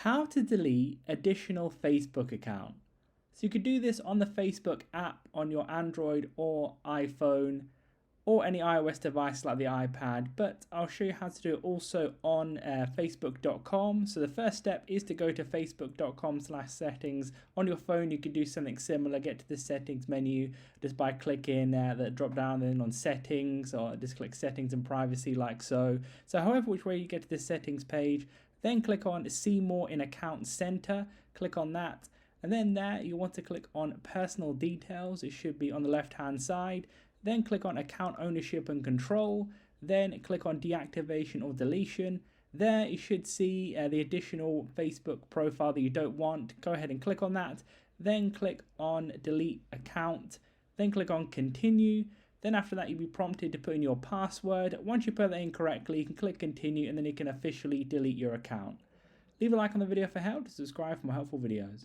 How to delete additional Facebook account. So you could do this on the Facebook app on your Android or iPhone or any iOS device like the iPad, but I'll show you how to do it also on facebook.com. So the first step is to go to facebook.com/settings. On your phone you could do something similar, get to the settings menu just by clicking the drop down then on settings, or just click settings and privacy like so. So however which way you get to the settings page, then click on see more in account center, click on that. And then there you want to click on personal details. It should be on the left hand side. Then click on account ownership and control. Then click on deactivation or deletion. There you should see the additional Facebook profile that you don't want. Go ahead and click on that. Then click on delete account. Then click on continue. Then after that you'll be prompted to put in your password. Once you put that in correctly, you can click continue and then you can officially delete your account. Leave a like on the video for help, subscribe for more helpful videos.